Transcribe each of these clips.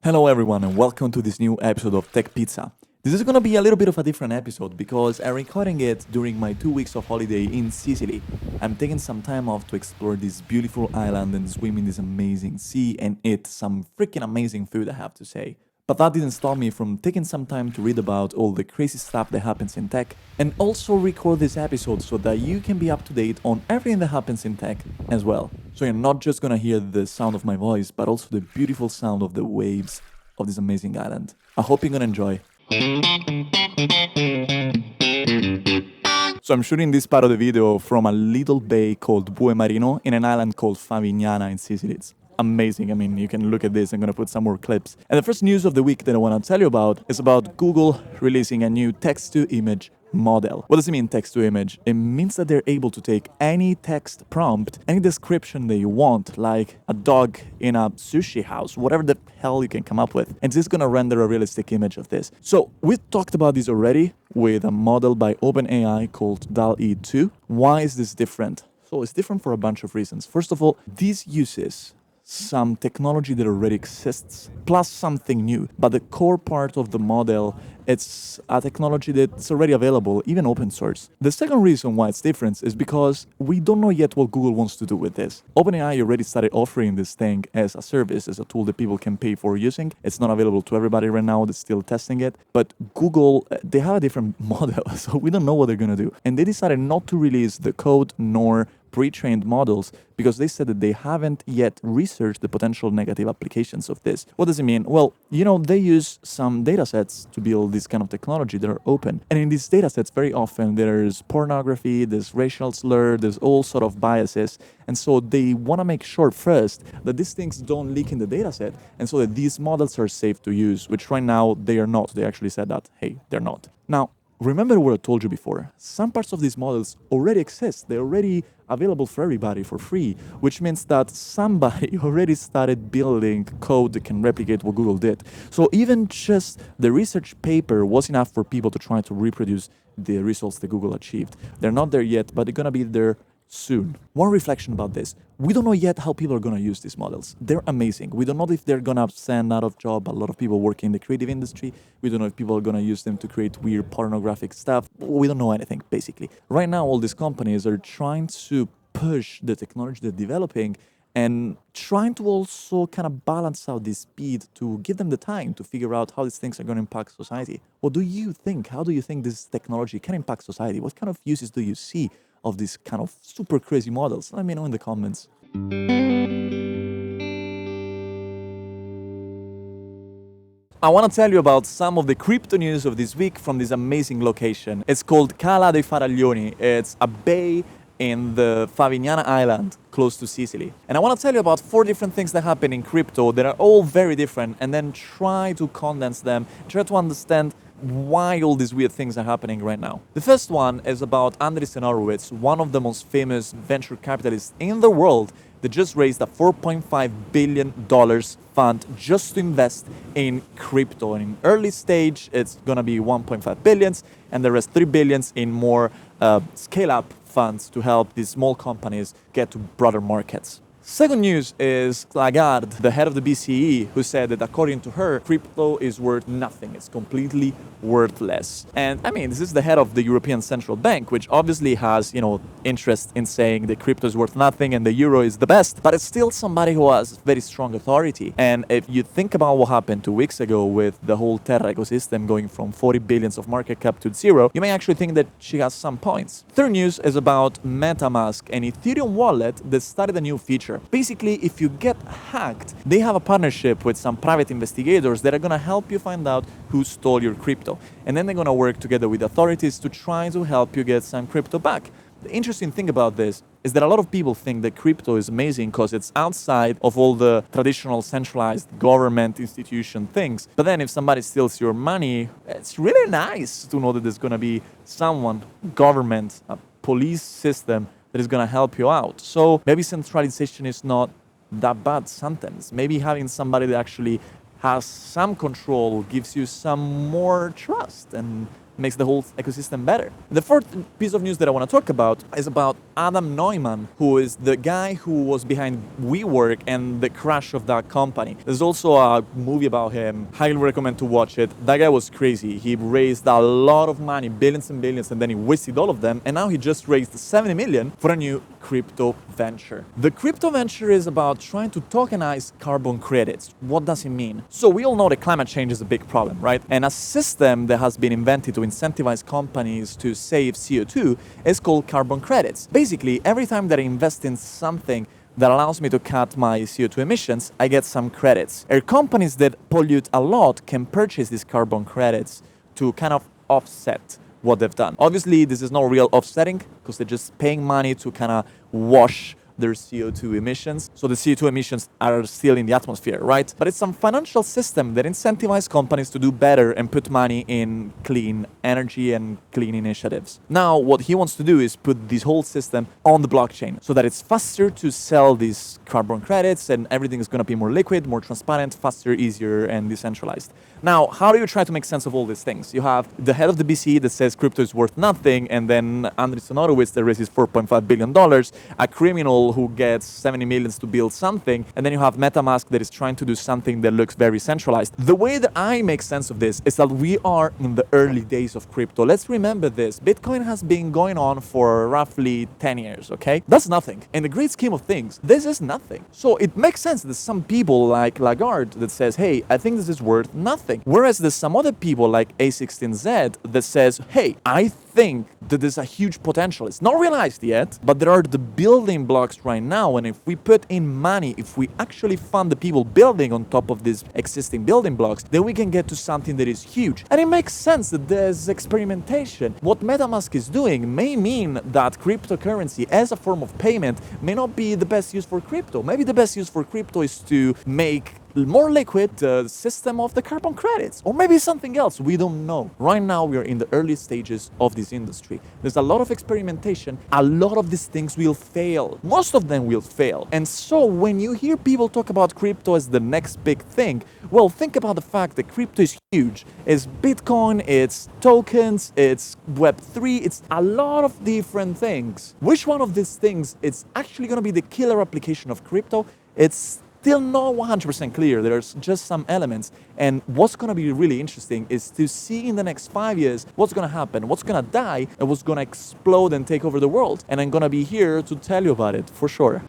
Hello everyone and welcome to this new episode of Tech Pizza. This is gonna be a little bit of a different episode because I'm recording it during my 2 weeks of holiday in Sicily. I'm taking some time off to explore this beautiful island and swim in this amazing sea and eat some freaking amazing food, I have to say. But that didn't stop me from taking some time to read about all the crazy stuff that happens in tech and also record this episode so that you can be up to date on everything that happens in tech as well. So you're not just gonna hear the sound of my voice, but also the beautiful sound of the waves of this amazing island. I hope you're gonna enjoy. So I'm shooting this part of the video from a little bay called Bue Marino in an island called Favignana in Sicily. It's amazing. I mean, you can look at this. I'm going to put some more clips. And the first news of the week that I want to tell you about is about Google releasing a new text-to-image model. What does it mean, text-to-image? It means that they're able to take any text prompt, any description that you want, like a dog in a sushi house, whatever the hell you can come up with, and it's going to render a realistic image of this. So we talked about this already with a model by OpenAI called Dall-e 2. Why is this different? So it's different for a bunch of reasons. First of all, this uses some technology that already exists, plus something new. But the core part of the model, it's a technology that's already available, even open source. The second reason why it's different is because we don't know yet what Google wants to do with this. OpenAI already started offering this thing as a service, as a tool that people can pay for using. It's not available to everybody right now, they're still testing it. But Google, they have a different model, so we don't know what they're gonna do. And they decided not to release the code nor pre-trained models because they said that they haven't yet researched the potential negative applications of this. What does it mean? Well, they use some datasets to build this kind of technology that are open. And in these datasets, very often there's pornography, there's racial slur, there's all sort of biases. And so they want to make sure first that these things don't leak in the dataset and so that these models are safe to use, which right now they are not. They actually said that, hey, they're not. Now, remember what I told you before. Some parts of these models already exist. They're already available for everybody for free, which means that somebody already started building code that can replicate what Google did. So even just the research paper was enough for people to try to reproduce the results that Google achieved. They're not there yet, but they're going to be there soon. One reflection about this. We don't know yet how people are going to use these models. They're amazing. We don't know if they're going to send out of job a lot of people working in the creative industry. We don't know if people are going to use them to create weird pornographic stuff. We don't know anything, basically. Right now, all these companies are trying to push the technology they're developing and trying to also kind of balance out the speed to give them the time to figure out how these things are going to impact society. What do you think? How do you think this technology can impact society? What kind of uses do you see of these kind of super crazy models? Let me know in the comments. I want to tell you about some of the crypto news of this week from this amazing location. It's called Cala dei Faraglioni. It's a bay in the Favignana Island, close to Sicily. And I want to tell you about 4 different things that happen in crypto that are all very different, and then try to condense them, try to understand why all these weird things are happening right now. The first one is about Andreessen Horowitz, one of the most famous venture capitalists in the world, that just raised a $4.5 billion fund just to invest in crypto. And in early stage, it's gonna be 1.5 billions, and the rest 3 billions in more scale-up funds to help these small companies get to broader markets. Second news is Lagarde, the head of the BCE, who said that according to her, crypto is worth nothing. It's completely worthless. And I mean, this is the head of the European Central Bank, which obviously has, interest in saying that crypto is worth nothing and the euro is the best, but it's still somebody who has very strong authority. And if you think about what happened 2 weeks ago with the whole Terra ecosystem going from 40 billions of market cap to 0, you may actually think that she has some points. Third news is about Metamask, an Ethereum wallet that started a new feature. Basically, if you get hacked, they have a partnership with some private investigators that are going to help you find out who stole your crypto. And then they're going to work together with authorities to try to help you get some crypto back. The interesting thing about this is that a lot of people think that crypto is amazing because it's outside of all the traditional centralized government institution things. But then if somebody steals your money, it's really nice to know that there's going to be someone, government, a police system that is going to help you out. So maybe centralization is not that bad sometimes. Maybe having somebody that actually has some control gives you some more trust and makes the whole ecosystem better. The fourth piece of news that I want to talk about is about Adam Neumann, who is the guy who was behind WeWork and the crash of that company. There's also a movie about him. Highly recommend to watch it. That guy was crazy. He raised a lot of money, billions and billions, and then he wasted all of them. And now he just raised 70 million for a new crypto venture. The crypto venture is about trying to tokenize carbon credits. What does it mean? So we all know that climate change is a big problem, right? And a system that has been invented to incentivize companies to save CO2 is called carbon credits. Basically, every time that I invest in something that allows me to cut my CO2 emissions, I get some credits. And companies that pollute a lot can purchase these carbon credits to kind of offset what they've done. Obviously, this is not real offsetting because they're just paying money to kind of wash their CO2 emissions. So the CO2 emissions are still in the atmosphere, right? But it's some financial system that incentivizes companies to do better and put money in clean energy and clean initiatives. Now, what he wants to do is put this whole system on the blockchain so that it's faster to sell these carbon credits and everything is going to be more liquid, more transparent, faster, easier, and decentralized. Now, how do you try to make sense of all these things? You have the head of the BCE that says crypto is worth nothing, and then Andreessen Horowitz that raises $4.5 billion, a criminal who gets 70 millions to build something, and then you have Metamask that is trying to do something that looks very centralized. The way that I make sense of this is that we are in the early days of crypto. Let's remember this. Bitcoin has been going on for roughly 10 years, okay? That's nothing. In the great scheme of things, this is nothing. So it makes sense that some people like Lagarde that says, hey, I think this is worth nothing. Whereas there's some other people like A16Z that says, hey, I think that there's a huge potential. It's not realized yet, but there are the building blocks right now. And if we put in money, if we actually fund the people building on top of these existing building blocks, then we can get to something that is huge. And it makes sense that there's experimentation. What Metamask is doing may mean that cryptocurrency as a form of payment may not be the best use for crypto. Maybe the best use for crypto is to make more liquid the system of the carbon credits, or maybe something else. We don't know. Right now we are in the early stages of this industry. There's a lot of experimentation. A lot of these things will fail. Most of them will fail. And so when you hear people talk about crypto as the next big thing, well, think about the fact that crypto is huge. It's Bitcoin, it's tokens, it's Web3, it's a lot of different things. Which one of these things is actually going to be the killer application of crypto? It's still not 100% clear. There's just some elements. And what's going to be really interesting is to see in the next 5 years what's going to happen, what's going to die, and what's going to explode and take over the world. And I'm going to be here to tell you about it for sure.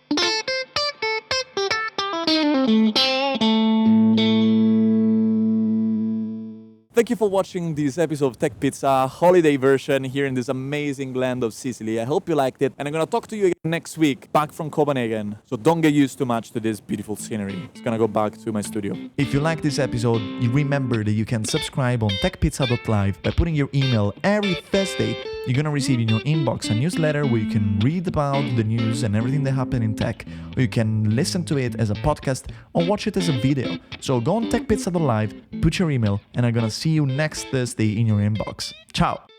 Thank you for watching this episode of Tech Pizza holiday version here in this amazing land of Sicily. I hope you liked it, and I'm gonna talk to you again next week, back from Copenhagen. So don't get used too much to this beautiful scenery. It's gonna go back to my studio. If you like this episode, you remember that you can subscribe on techpizza.live by putting your email every Thursday. You're gonna receive in your inbox a newsletter where you can read about the news and everything that happened in tech, or you can listen to it as a podcast or watch it as a video. So go on techpizza.live, put your email, and I'm gonna see you next Thursday in your inbox. Ciao!